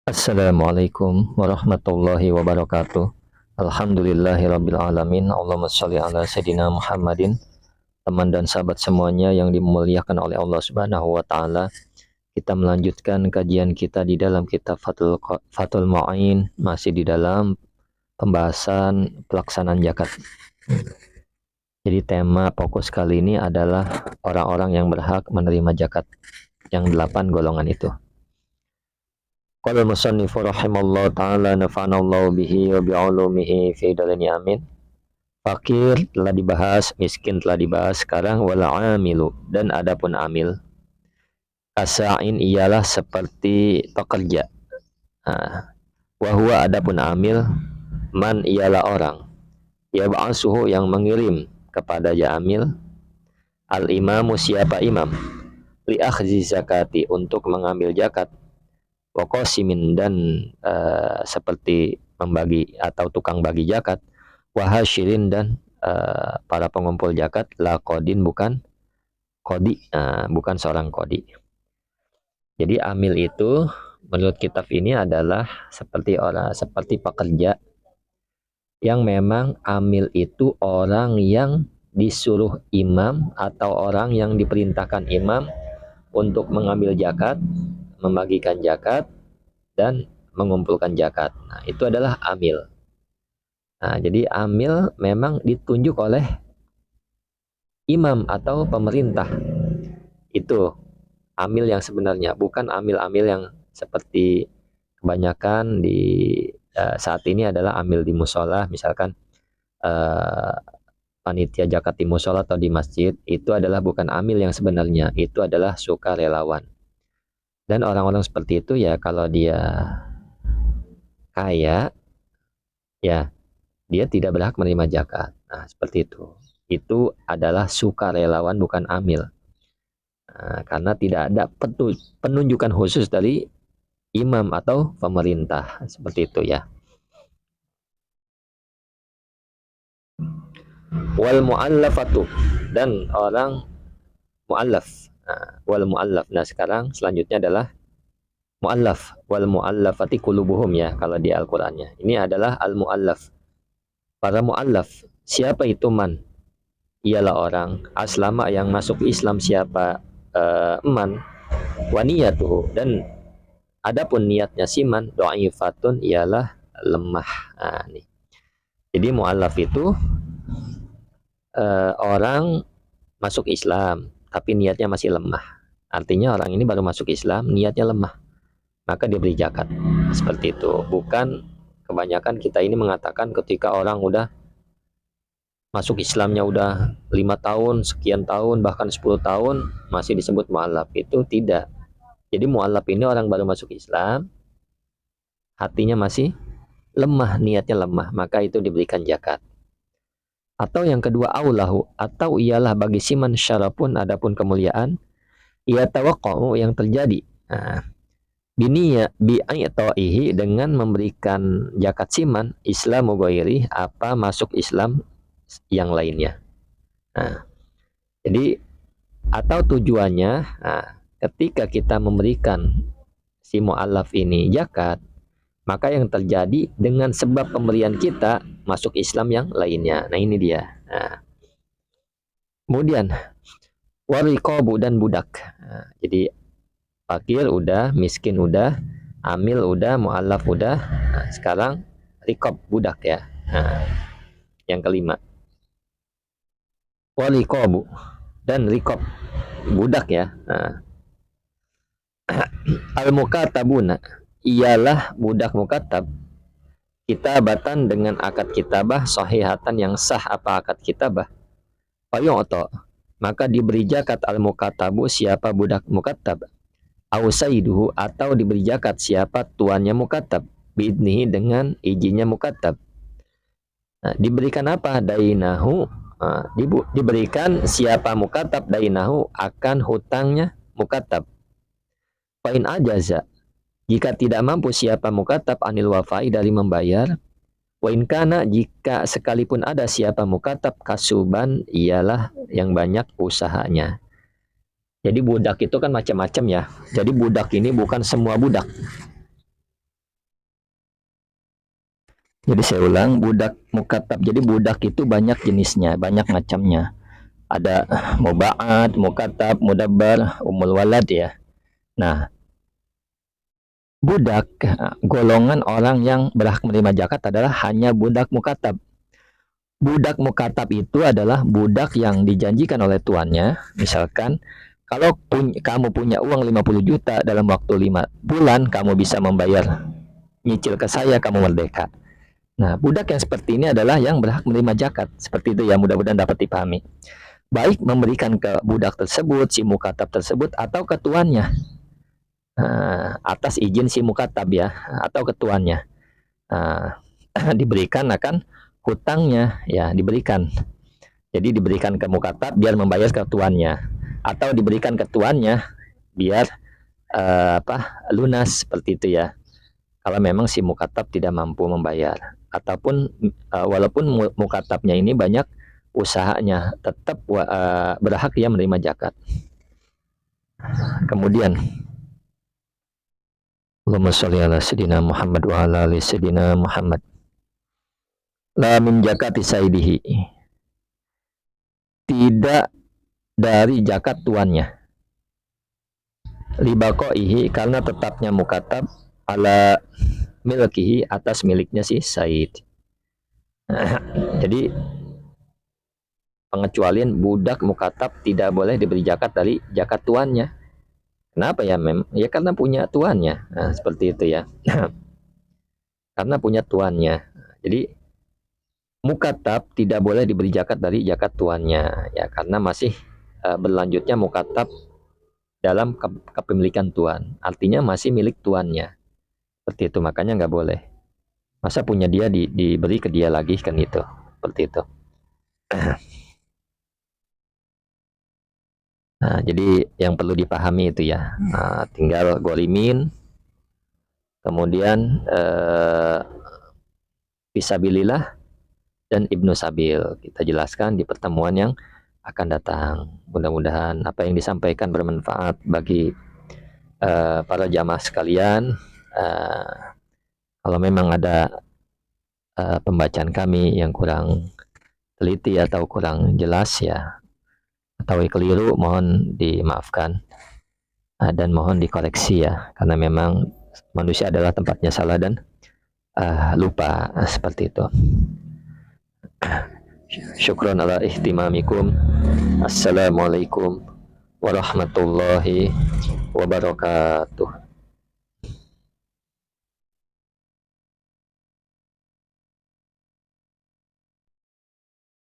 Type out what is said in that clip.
Assalamualaikum warahmatullahi wabarakatuh. Alhamdulillahirabbil alamin. Allahumma shalli ala sayidina Muhammadin. Teman dan sahabat semuanya yang dimuliakan oleh Allah Subhanahu wa taala. Kita melanjutkan kajian kita di dalam kitab Fathul Mu'in, masih di dalam pembahasan pelaksanaan zakat. Jadi tema fokus kali ini adalah orang-orang yang berhak menerima zakat, yang 8 golongan itu. Qala al-musannifu rahimallahu ta'ala nafa'anallahu bihi wa bi'ulumihi fi dalani amin. Fakir telah dibahas, miskin telah dibahas, sekarang wala amilu, dan adapun amil. Kasa'in ialah seperti pekerja. Wahwa adapun amil, man ialah orang. Ya ba'asuhu yang mengirim kepada amil. Al-imamu siapa imam. Li akhzi zakati untuk mengambil zakat. Waqasimin dan seperti membagi atau tukang bagi zakat, wahasyirin dan para pengumpul zakat, la qodin bukan kodi, bukan seorang kodi. Jadi amil itu menurut kitab ini adalah seperti pekerja yang memang amil itu orang yang disuruh imam atau orang yang diperintahkan imam untuk mengambil zakat, membagikan zakat, dan mengumpulkan zakat. Nah, itu adalah amil. Nah, jadi amil memang ditunjuk oleh imam atau pemerintah. Itu amil yang sebenarnya, bukan amil-amil yang seperti kebanyakan di saat ini adalah amil di musola, misalkan panitia zakat di musola atau di masjid, itu adalah bukan amil yang sebenarnya, itu adalah sukarelawan. Dan orang-orang seperti itu ya kalau dia kaya, ya dia tidak berhak menerima zakat. Nah, seperti itu. Itu adalah sukarelawan bukan amil. Nah, karena tidak ada penunjukan khusus dari imam atau pemerintah. Seperti itu ya. Wal mu'allafatu, dan orang mu'allaf. Wal mu'allaf. Nah, sekarang selanjutnya adalah mu'allaf. Wal mu'allafati qulubuhum ya kalau di Al-Qur'annya. Ini adalah al-mu'allaf. Para mu'allaf. Siapa itu man? Ialah orang aslama yang masuk Islam. Siapa man? Waniyatuhu, dan adapun niatnya siman dha'ifatun ialah lemah. Nah, nih. Jadi mu'allaf itu orang masuk Islam tapi niatnya masih lemah. Artinya orang ini baru masuk Islam, niatnya lemah, maka dia beri zakat. Seperti itu. Bukan kebanyakan kita ini mengatakan ketika orang udah masuk Islamnya udah 5 tahun, sekian tahun, bahkan 10 tahun masih disebut mu'allaf. Itu tidak. Jadi mu'allaf ini orang baru masuk Islam, hatinya masih lemah, niatnya lemah, maka itu diberikan zakat. Atau yang kedua, aulahu, atau ialah bagi siman syarafun adapun kemuliaan, ia tawaqqa'u yang terjadi. Nah, biniya bi'aitaihi dengan memberikan zakat siman islamu ghairi apa masuk Islam yang lainnya. Nah, jadi atau tujuannya, ketika kita memberikan si mu'allaf ini zakat, maka yang terjadi dengan sebab pemberian kita masuk Islam yang lainnya. Nah, ini dia. Nah, kemudian wariqabu dan budak. Nah, jadi fakir udah, miskin udah, amil udah, mu'allaf udah. Nah, sekarang riqab, budak ya. Nah, yang kelima. Wariqabu dan riqab, budak ya. Nah, al-mukatabuna ialah budak mukatab kitabatan dengan akad kitabah sahihatan yang sah. Apa akad kitabah? Fayu'ta, maka diberi zakat al-mukatabu siapa budak mukatab, au sayyiduhu atau diberi zakat siapa tuannya mukatab, biidnihi dengan izinnya mukatab. Nah, diberikan apa? Dainahu, diberikan siapa mukatab dainahu akan hutangnya mukatab. Fa'in ajaza, jika tidak mampu siapa mukatab anil wafai dari membayar, wa in kana jika sekalipun ada siapa mukatab kasuban ialah yang banyak usahanya. Jadi budak itu kan macam-macam ya. Jadi budak ini bukan semua budak. Jadi saya ulang, budak mukatab. Jadi budak itu banyak jenisnya, banyak macamnya. Ada muba'at, mukatab, mudabbar, umul walad ya. Nah, budak golongan orang yang berhak menerima zakat adalah hanya budak mukatab. Budak mukatab itu adalah budak yang dijanjikan oleh tuannya. Misalkan kalau kamu punya uang 50 juta dalam waktu 5 bulan kamu bisa membayar nyicil ke saya, kamu merdeka. Nah, budak yang seperti ini adalah yang berhak menerima zakat. Seperti itu ya, mudah-mudahan dapat dipahami. Baik memberikan ke budak tersebut, si mukatab tersebut, atau ke tuannya. Atas izin si mukatab ya, atau ke tuannya. Diberikan akan hutangnya, ya diberikan. Jadi diberikan ke mukatab biar membayar ke tuannya. Atau diberikan ke tuannya biar lunas, seperti itu ya. Kalau memang si mukatab tidak mampu membayar, ataupun walaupun mukatabnya ini banyak usahanya, tetap berhak dia menerima zakat. Kemudian Allahumma sholli ala sayyidina Muhammad wa ala ali sayyidina Muhammad. La min zakati saidihi. Tidak dari zakat tuannya. Libaqaihi, karena tetapnya mukatab ala milkihi, atas miliknya si Said. Jadi pengecualian budak mukatab tidak boleh diberi zakat dari zakat tuannya. Kenapa ya, Ya karena punya tuannya. Nah, seperti itu ya. Karena punya tuannya. Jadi mukatab tidak boleh diberi zakat dari zakat tuannya, ya karena masih berlanjutnya mukatab dalam kepemilikan tuan. Artinya masih milik tuannya. Seperti itu, makanya nggak boleh. Masa punya dia diberi ke dia lagi, kan itu. Seperti itu. Nah, jadi yang perlu dipahami itu ya. Nah, tinggal golimin, kemudian fisabilillah dan ibnu sabil. Kita jelaskan di pertemuan yang akan datang. Mudah-mudahan apa yang disampaikan bermanfaat bagi para jamaah sekalian. Kalau memang ada pembacaan kami yang kurang teliti atau kurang jelas ya, atau keliru, mohon dimaafkan dan mohon dikoreksi ya, karena memang manusia adalah tempatnya salah dan lupa, seperti itu. Syukron ala ihtimamikum. Assalamualaikum warahmatullahi wabarakatuh.